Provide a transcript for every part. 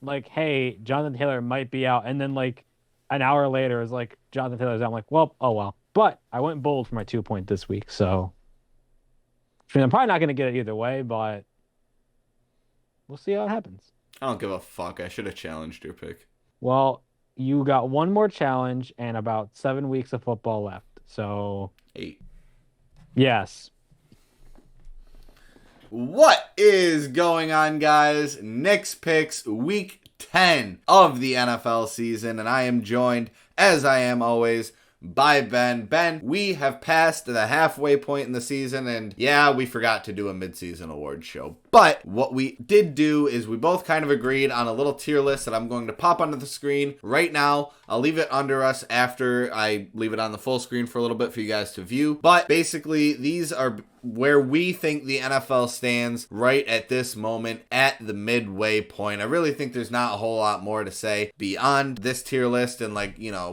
like, hey, Jonathan Taylor might be out, and then like an hour later, it was like Jonathan Taylor's out. I'm like, well, oh well. But I went bold for my 2 point this week, so I mean, I'm probably not going to get it either way, but we'll see how it happens. I don't give a fuck. I should have challenged your pick. Well, you got one more challenge and about 7 weeks of football left. So, 8. yes. What is going on, guys? Nick's Picks, week 10 of the NFL season, and I am joined, as I am always, by Ben. Ben, we have passed the halfway point in the season, and yeah, we forgot to do a midseason award show. But what we did do is we both kind of agreed on a little tier list that I'm going to pop onto the screen right now. I'll leave it under us after I leave it on the full screen for a little bit for you guys to view. But basically, these are where we think the NFL stands right at this moment at the midway point. I really think there's not a whole lot more to say beyond this tier list, and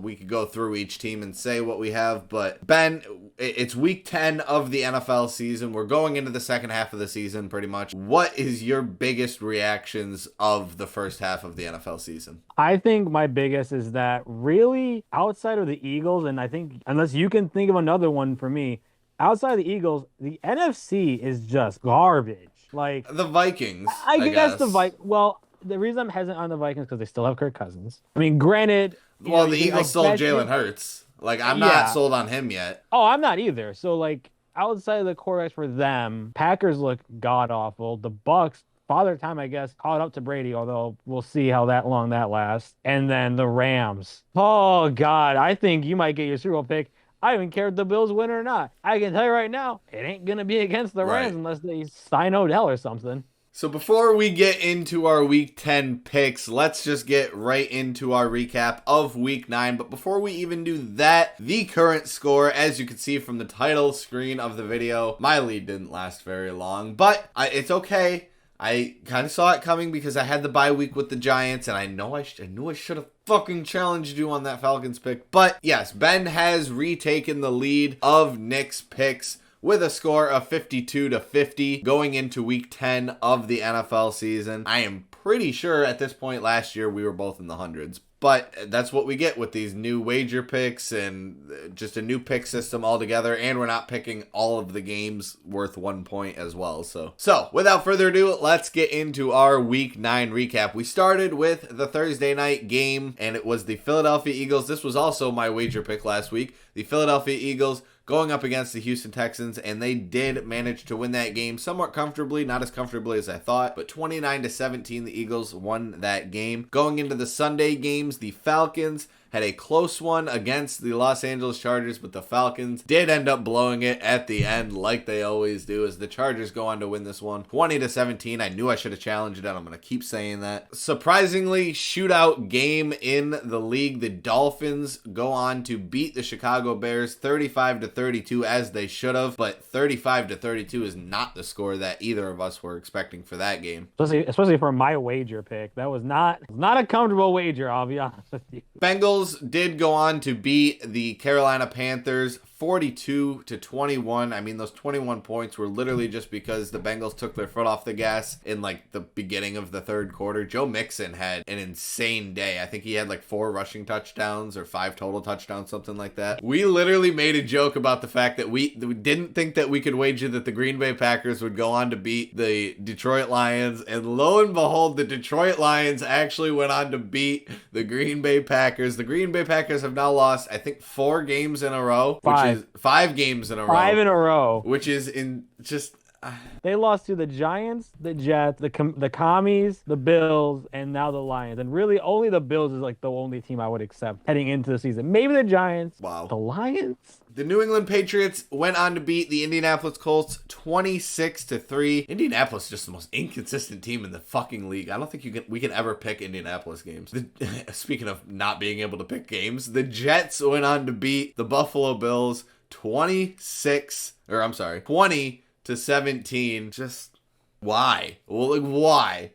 we could go through each team and say what we have. But Ben, it's week 10 of the NFL season. We're going into the second half of the season pretty much. What is your biggest reactions of the first half of the NFL season? I think my biggest is that really outside of the Eagles, and I think unless you can think of another one for me, outside of the Eagles, the NFC is just garbage. Like The Vikings, I I guess the guess. Well, the reason I'm hesitant on the Vikings because they still have Kirk Cousins. I mean, granted, Well, the I Eagles still have get Jalen you. Hurts. Like, I'm not Yeah. sold on him yet. Oh, I'm not either. So like outside of the quarterbacks for them, Packers look god awful. The Bucks, father time, I guess, caught up to Brady, although we'll see how that long that lasts. And then the Rams. Oh God, I think you might get your Super Bowl pick. I don't even care if the Bills win or not. I can tell you right now, it ain't gonna be against the Rams Right. unless they sign Odell or something. So before we get into our week 10 picks, let's just get right into our recap of week 9. But before we even do that, the current score, as you can see from the title screen of the video, my lead didn't last very long, but it's okay. I kind of saw it coming because I had the bye week with the Giants, and I knew I should have fucking challenged you on that Falcons pick. But yes, Ben has retaken the lead of Nick's picks with a score of 52-50 going into week 10 of the NFL season. I am pretty sure at this point last year we were both in the hundreds. But that's what we get with these new wager picks and just a new pick system altogether. And we're not picking all of the games worth 1 point as well. So without further ado, let's get into our week 9 recap. We started with the Thursday night game, and it was the Philadelphia Eagles. This was also my wager pick last week. The Philadelphia Eagles going up against the Houston Texans, and they did manage to win that game somewhat comfortably, not as comfortably as I thought, but 29-17, the Eagles won that game. Going into the Sunday games, the Falcons had a close one against the Los Angeles Chargers, but the Falcons did end up blowing it at the end like they always do, as the Chargers go on to win this one 20-17. I knew I should have challenged it, and I'm going to keep saying that. Surprisingly, shootout game in the league. The Dolphins go on to beat the Chicago Bears 35-32, as they should have, but 35-32 is not the score that either of us were expecting for that game. Especially for my wager pick. That was not a comfortable wager, I'll be honest with you. Bengals did go on to beat the Carolina Panthers 42-21. I mean, those 21 points were literally just because the Bengals took their foot off the gas in like the beginning of the third quarter. Joe Mixon had an insane day. I think he had like 4 rushing touchdowns or 5 total touchdowns, something like that. We literally made a joke about the fact that we didn't think that we could wager that the Green Bay Packers would go on to beat the Detroit Lions, and lo and behold, the Detroit Lions actually went on to beat the Green Bay Packers. The Green Bay Packers have now lost, I think, 4 games in a row, which is 5 games in a row. 5 in a row. Which is in just They lost to the Giants, the Jets, the Commies, the Bills, and now the Lions. And really, only the Bills is like the only team I would accept heading into the season. Maybe the Giants. wow. The Lions? The New England Patriots went on to beat the Indianapolis Colts 26-3. Indianapolis is just the most inconsistent team in the fucking league. I don't think we can ever pick Indianapolis games. Speaking of not being able to pick games, the Jets went on to beat the Buffalo Bills 20-17. Just why? Well, like, why?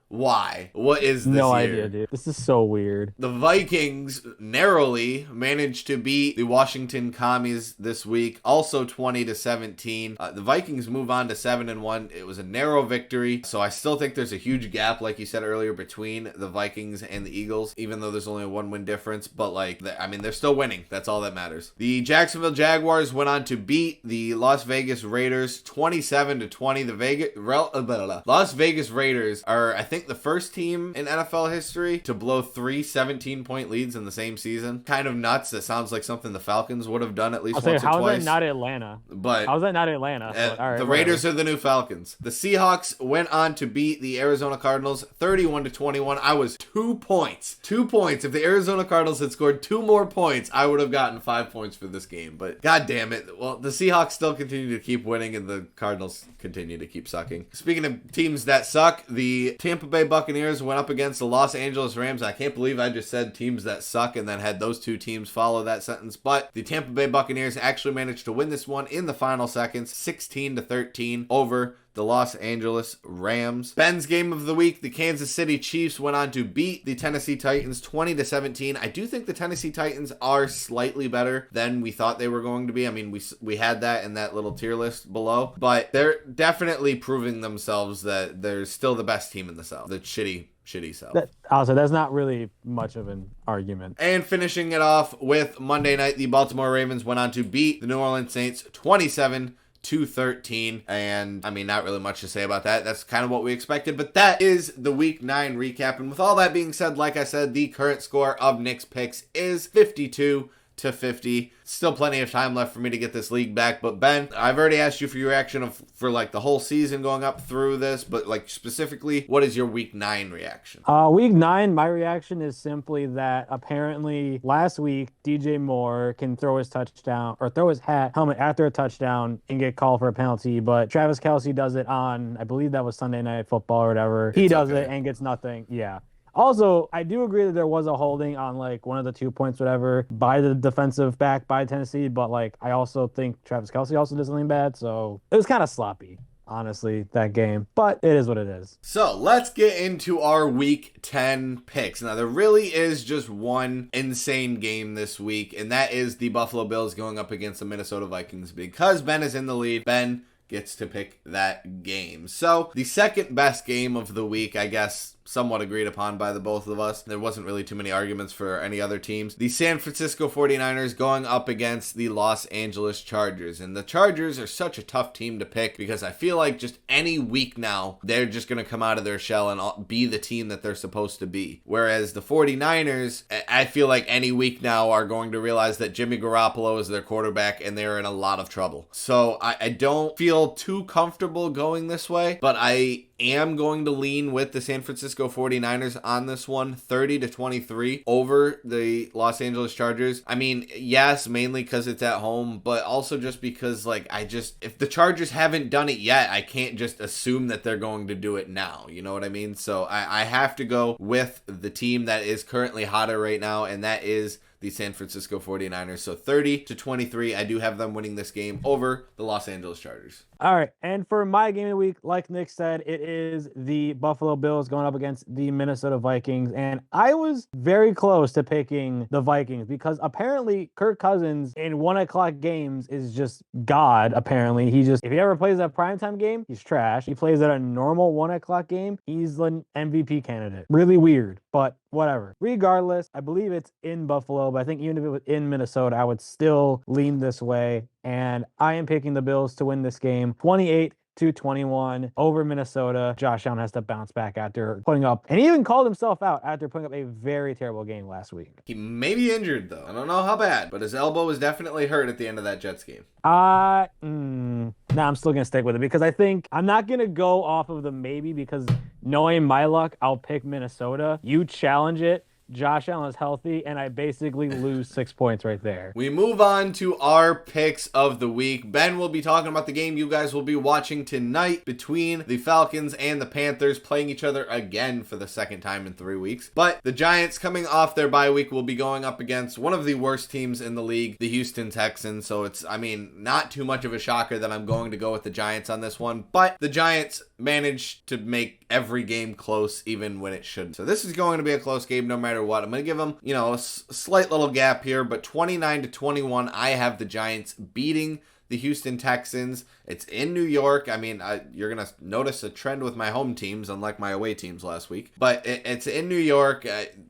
Why? What is this No year? idea, dude. This is so weird. The Vikings narrowly managed to beat the Washington Commies this week, also 20-17. The Vikings move on to 7-1. It was a narrow victory, so I still think there's a huge gap, like you said earlier, between the Vikings and the Eagles, even though there's only a 1-win difference. But they're still winning. That's all that matters. The Jacksonville Jaguars went on to beat the Las Vegas Raiders 27-20. The Las Vegas Raiders are, I think, the first team in NFL history to blow 3 17-point leads in the same season. Kind of nuts. That sounds like something the Falcons would have done at least once or twice. How is that not Atlanta? But how is that not Atlanta? All right, the Raiders are the new Falcons. The Seahawks went on to beat the Arizona Cardinals 31-21. I was 2 points. 2 points. If the Arizona Cardinals had scored 2 more points, I would have gotten 5 points for this game. But god damn it. Well, the Seahawks still continue to keep winning and the Cardinals continue to keep sucking. Speaking of teams that suck, the Tampa Bay Buccaneers went up against the Los Angeles Rams. I can't believe I just said teams that suck and then had those two teams follow that sentence. But the Tampa Bay Buccaneers actually managed to win this one in the final seconds, 16-13 over the Los Angeles Rams. Ben's game of the week, the Kansas City Chiefs went on to beat the Tennessee Titans 20-17. I do think the Tennessee Titans are slightly better than we thought they were going to be. I mean, we had that in that little tier list below, but they're definitely proving themselves that they're still the best team in the South. The shitty South. Also, that's not really much of an argument. And finishing it off with Monday night, the Baltimore Ravens went on to beat the New Orleans Saints 27-13. And I mean, not really much to say about that. That's kind of what we expected, but that is the week 9 recap. And with all that being said, like I said, the current score of Nick's picks is 52-50. Still plenty of time left for me to get this league back. But Ben, I've already asked you for your reaction for like the whole season going up through this, but like specifically, what is your week 9 reaction? Week 9, my reaction is simply that apparently last week DJ Moore can throw his touchdown or throw his helmet after a touchdown and get called for a penalty, but Travis Kelce does it on, I believe that was Sunday Night Football or whatever. He does it and gets nothing. Yeah. Also, I do agree that there was a holding on like one of the 2 points, whatever, by the defensive back by Tennessee. But like, I also think Travis Kelce also did something bad. So it was kind of sloppy, honestly, that game. But it is what it is. So let's get into our week 10 picks. Now, there really is just one insane game this week, and that is the Buffalo Bills going up against the Minnesota Vikings. Because Ben is in the lead, Ben gets to pick that game. So the second best game of the week, I guess, somewhat agreed upon by the both of us. There wasn't really too many arguments for any other teams. The San Francisco 49ers going up against the Los Angeles Chargers. And the Chargers are such a tough team to pick because I feel like just any week now, they're just going to come out of their shell and be the team that they're supposed to be. Whereas the 49ers, I feel like any week now are going to realize that Jimmy Garoppolo is their quarterback and they're in a lot of trouble. So I don't feel too comfortable going this way, but I am going to lean with the San Francisco 49ers on this one, 30-23 over the Los Angeles Chargers. I mean, yes, mainly because it's at home, but also just because, like, if the Chargers haven't done it yet, I can't just assume that they're going to do it now. You know what I mean? So I have to go with the team that is currently hotter right now, and that is the San Francisco 49ers. So 30-23, I do have them winning this game over the Los Angeles Chargers. All right, and for my game of the week, like Nick said, it is the Buffalo Bills going up against the Minnesota Vikings, and I was very close to picking the Vikings because apparently Kirk Cousins in 1 o'clock games is just God, apparently. If he ever plays that primetime game, he's trash. He plays at a normal 1 o'clock game, he's an MVP candidate. Really weird, but whatever. Regardless, I believe it's in Buffalo, but I think even if it was in Minnesota, I would still lean this way. And I am picking the Bills to win this game 28-21 over Minnesota. Josh Allen has to bounce back after putting up, and he even called himself out after putting up a very terrible game last week. He may be injured, though. I don't know how bad, but his elbow was definitely hurt at the end of that Jets game. I'm still going to stick with it because I think I'm not going to go off of the maybe because knowing my luck, I'll pick Minnesota. You challenge it. Josh Allen is healthy, and I basically lose 6 points right there. We move on to our picks of the week. Ben will be talking about the game you guys will be watching tonight between the Falcons and the Panthers playing each other again for the second time in 3 weeks. But the Giants, coming off their bye week, will be going up against one of the worst teams in the league, the Houston Texans. So it's, not too much of a shocker that I'm going to go with the Giants on this one. But the Giants managed to make every game close even when it shouldn't. So this is going to be a close game no matter what. I'm going to give them, a slight little gap here, but 29-21, I have the Giants beating the Houston Texans. It's in New York. You're going to notice a trend with my home teams, unlike my away teams last week. But it's in New York.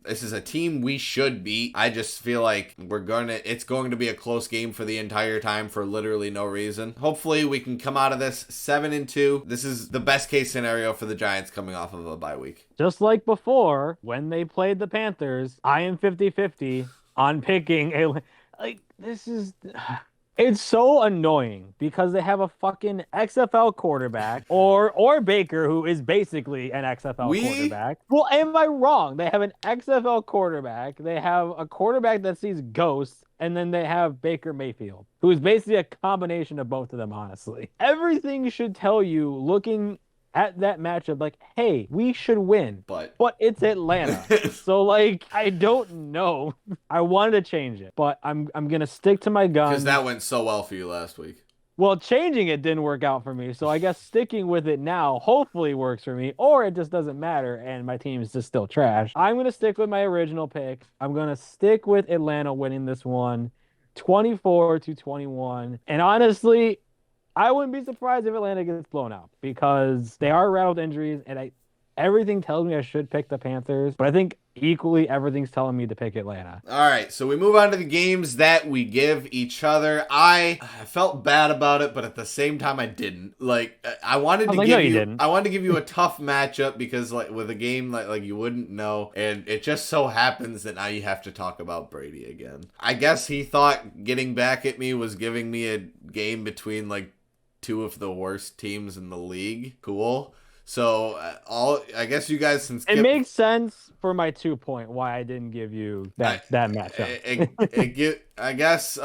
This is a team we should beat. I just feel like it's going to be a close game for the entire time for literally no reason. Hopefully we can come out of this 7-2. This is the best case scenario for the Giants coming off of a bye week. Just like before, when they played the Panthers, I am 50-50 on picking this is... It's so annoying because they have a fucking XFL quarterback or Baker, who is basically an XFL quarterback. Well, am I wrong? They have an XFL quarterback. They have a quarterback that sees ghosts, and then they have Baker Mayfield, who is basically a combination of both of them, honestly. Everything should tell you, looking at that matchup, like, hey, we should win, but it's Atlanta. So I don't know. I wanted to change it, but I'm gonna stick to my guns because that went so well for you last week. Well, changing it didn't work out for me, so I guess sticking with it now hopefully works for me, or it just doesn't matter and my team is just still trash. I'm gonna stick with my original pick. I'm gonna stick with Atlanta winning this one 24-21, and honestly, I wouldn't be surprised if Atlanta gets blown out because they are rattled injuries, and everything tells me I should pick the Panthers, but I think equally everything's telling me to pick Atlanta. All right, so we move on to the games that we give each other. I felt bad about it, but at the same time I didn't. I wanted to give you a tough matchup because with a game like you wouldn't know, and it just so happens that now you have to talk about Brady again. I guess he thought getting back at me was giving me a game between two of the worst teams in the league. Cool. So I guess you guys can skip. It makes sense for my 2 point why I didn't give you that matchup. I guess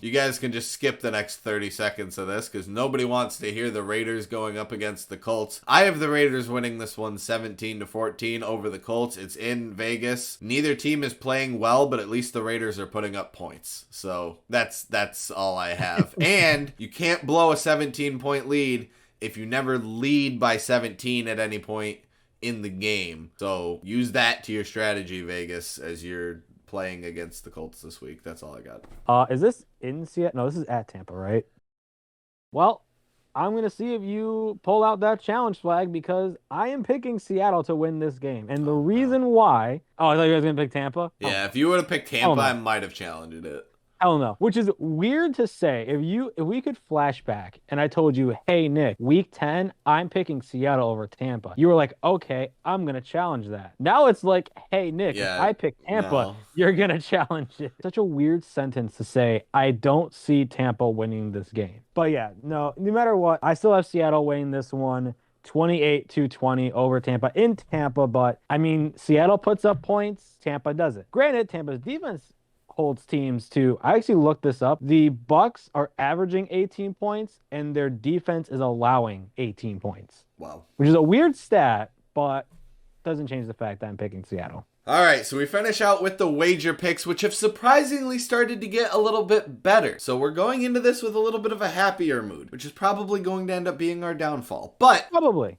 you guys can just skip the next 30 seconds of this because nobody wants to hear the Raiders going up against the Colts. I have the Raiders winning this one 17-14 over the Colts. It's in Vegas. Neither team is playing well, but at least the Raiders are putting up points. So that's all I have. And you can't blow a 17-point lead if you never lead by 17 at any point in the game. So use that to your strategy, Vegas, as you're playing against the Colts this week. That's all I got. Is this in Seattle? No, this is at Tampa, right? Well, I'm going to see if you pull out that challenge flag because I am picking Seattle to win this game. And the reason why... Oh, I thought you guys were going to pick Tampa? Yeah, if you would have picked Tampa, I might have challenged it. Hell no. Which is weird to say. If we could flash back and I told you, hey, Nick, week 10, I'm picking Seattle over Tampa. You were like, okay, I'm going to challenge that. Now it's like, hey, Nick, if I pick Tampa, you're going to challenge it. Such a weird sentence to say, I don't see Tampa winning this game. But yeah, no matter what, I still have Seattle winning this one 28-20 over Tampa in Tampa. But Seattle puts up points. Tampa doesn't. Granted, Tampa's defense holds teams to, I actually looked this up. The Bucks are averaging 18 points and their defense is allowing 18 points. Wow. Which is a weird stat, but doesn't change the fact that I'm picking Seattle. All right, so we finish out with the wager picks, which have surprisingly started to get a little bit better. So we're going into this with a little bit of a happier mood, which is probably going to end up being our downfall. But probably.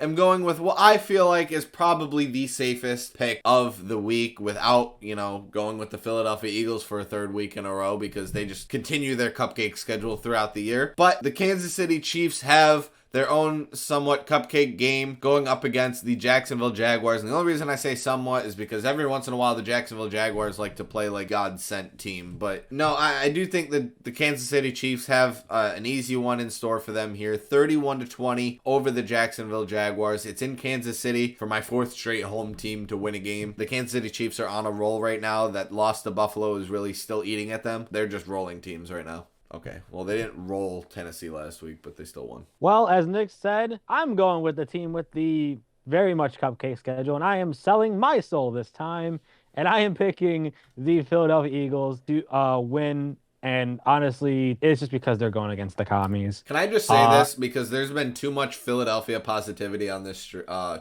I'm going with what I feel like is probably the safest pick of the week without, going with the Philadelphia Eagles for a third week in a row because they just continue their cupcake schedule throughout the year. But the Kansas City Chiefs have their own somewhat cupcake game going up against the Jacksonville Jaguars. And the only reason I say somewhat is because every once in a while the Jacksonville Jaguars like to play like God-sent team. But no, I do think that the Kansas City Chiefs have an easy one in store for them here. 31-20 over the Jacksonville Jaguars. It's in Kansas City for my fourth straight home team to win a game. The Kansas City Chiefs are on a roll right now. That loss to Buffalo is really still eating at them. They're just rolling teams right now. Okay, well, they didn't roll Tennessee last week, but they still won. Well, as Nick said, I'm going with the team with the very much cupcake schedule, and I am selling my soul this time, and I am picking the Philadelphia Eagles to win. And honestly, it's just because they're going against the commies. Can I just say this? Because there's been too much Philadelphia positivity on this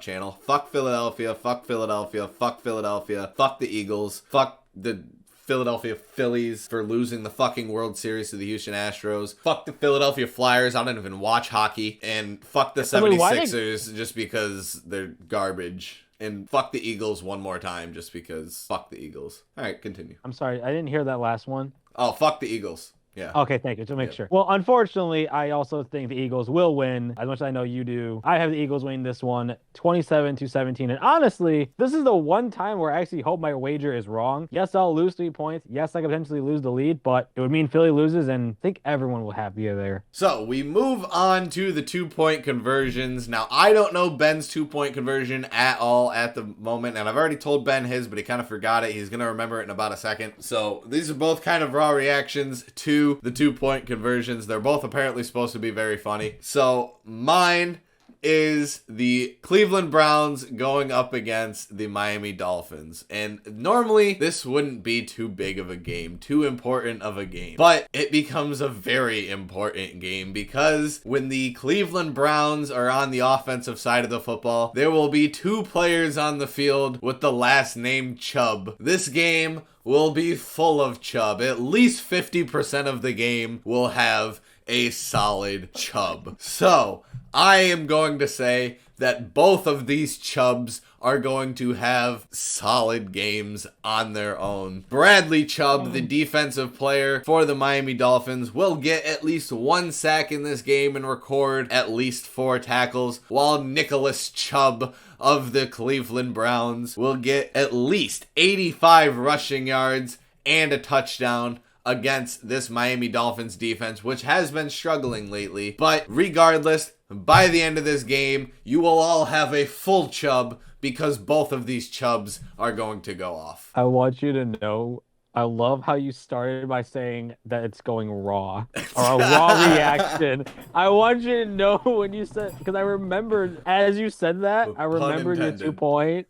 channel. Fuck Philadelphia, fuck Philadelphia, fuck Philadelphia, fuck the Eagles, fuck the Philadelphia Phillies for losing the fucking World Series to the Houston Astros. Fuck the Philadelphia Flyers. I don't even watch hockey. And fuck the 76ers just because they're garbage. And fuck the Eagles one more time just because fuck the Eagles. All right, continue. I'm sorry, I didn't hear that last one. Oh, fuck the Eagles. Yeah. Okay, thank you. To make sure. Well, unfortunately, I also think the Eagles will win. As much as I know you do, I have the Eagles winning this one 27-17. And honestly, this is the one time where I actually hope my wager is wrong. Yes, I'll lose 3 points. Yes, I could potentially lose the lead, but it would mean Philly loses, and I think everyone will have you there. So we move on to the 2-point conversions. Now, I don't know Ben's 2-point conversion at all at the moment, and I've already told Ben his, but he kind of forgot it. He's going to remember it in about a second. So these are both kind of raw reactions to the 2-point conversions. They're both apparently supposed to be very funny. So mine is the Cleveland Browns going up against the Miami Dolphins. And normally this wouldn't be too big of a game, too important of a game, but it becomes a very important game because when the Cleveland Browns are on the offensive side of the football, there will be 2 players on the field with the last name Chubb. This game will be full of Chubb. At least 50% of the game will have a solid Chubb. So I am going to say that both of these Chubbs are going to have solid games on their own. Bradley Chubb, the defensive player for the Miami Dolphins, will get at least 1 sack in this game and record at least 4 tackles, while Nicholas Chubb of the Cleveland Browns will get at least 85 rushing yards and a touchdown against this Miami Dolphins defense, which has been struggling lately. But regardless, by the end of this game, you will all have a full Chubb because both of these Chubbs are going to go off. I want you to know, I love how you started by saying that it's going raw, or a raw reaction. I want you to know when you said, because I remembered, as you said that, I remembered your 2-point.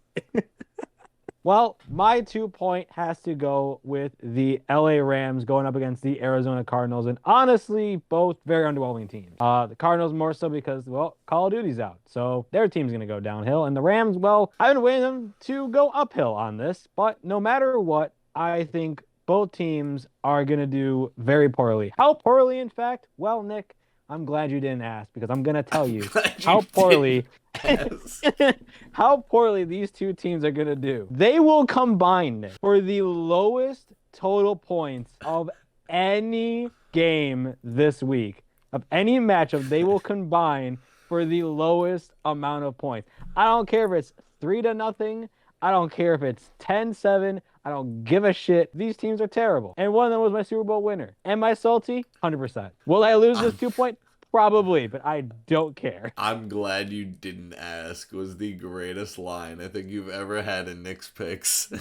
Well, my 2-point has to go with the LA Rams going up against the Arizona Cardinals, and honestly, both very underwhelming teams. The Cardinals more so because, well, Call of Duty's out, so their team's going to go downhill, and the Rams, well, I've been waiting them to go uphill on this, but no matter what, I think both teams are going to do very poorly. How poorly, in fact? Well, Nick, I'm glad you didn't ask, because I'm going to tell you how poorly how poorly these 2 teams are going to do. They will combine, Nick, for the lowest total points of any game this week. Of any matchup, they will combine for the lowest amount of points. I don't care if it's 3-0. I don't care if it's 10-7. I don't give a shit. These teams are terrible. And one of them was my Super Bowl winner. Am I salty? 100%. Will I lose this 2-point? Probably, but I don't care. I'm glad you didn't ask was the greatest line I think you've ever had in Nick's Picks.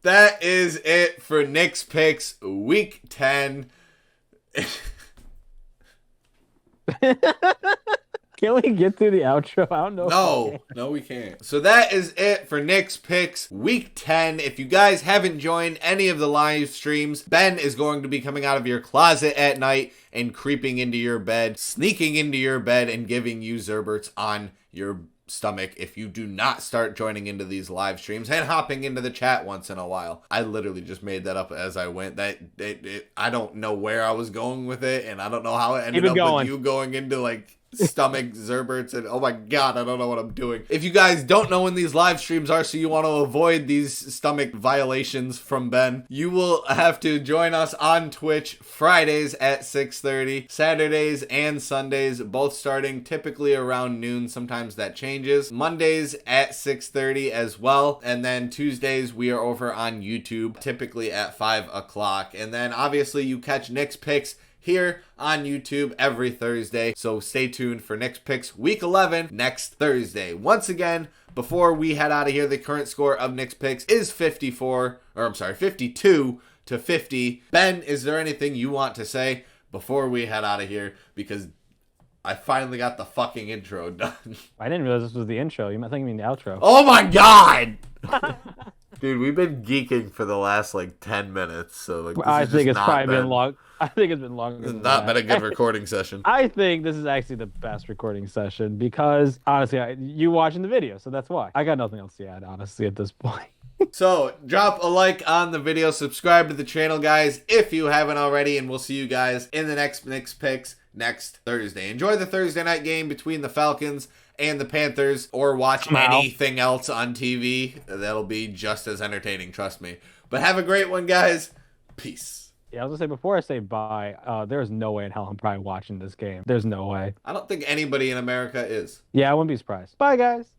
That is it for Nick's Picks Week 10. Can we get through the outro? I don't know. No, we can't. So that is it for Nick's Picks Week 10. If you guys haven't joined any of the live streams, Ben is going to be coming out of your closet at night and creeping into your bed, sneaking into your bed, and giving you Zerberts on your stomach if you do not start joining into these live streams and hopping into the chat once in a while. I literally just made that up as I went. I don't know where I was going with it, and I don't know how it ended up with you going into like stomach Zerberts, and oh my god, I don't know what I'm doing. If you guys don't know when these live streams are, so you want to avoid these stomach violations from Ben, you will have to join us on Twitch Fridays at 6:30, Saturdays and Sundays, both starting typically around noon. Sometimes that changes. Mondays at 6:30 as well, and then Tuesdays we are over on YouTube, typically at 5 o'clock. And then obviously you catch Nick's Picks here on YouTube every Thursday. So stay tuned for Nick's Picks Week 11 next Thursday. Once again, before we head out of here, the current score of Nick's Picks is 52-50. Ben, is there anything you want to say before we head out of here? Because I finally got the fucking intro done. I didn't realize this was the intro. You might think you mean the outro. Oh my god! Dude, we've been geeking for the last like 10 minutes, so like this I has think just it's not probably been, been long. I think it's been longer. this has than not that. been a good recording session. I think this is actually the best recording session because honestly, you watching the video, so that's why. I got nothing else to add, honestly, at this point. So, drop a like on the video, subscribe to the channel, guys, if you haven't already, and we'll see you guys in the next Knicks Picks next Thursday. Enjoy the Thursday night game between the Falcons and the Panthers, or watch anything else on TV. That'll be just as entertaining, trust me. But have a great one, guys. Peace. Yeah, I was gonna say before I say bye, there's no way in hell I'm probably watching this game. There's no way. I don't think anybody in America is. Yeah, I wouldn't be surprised. Bye, guys.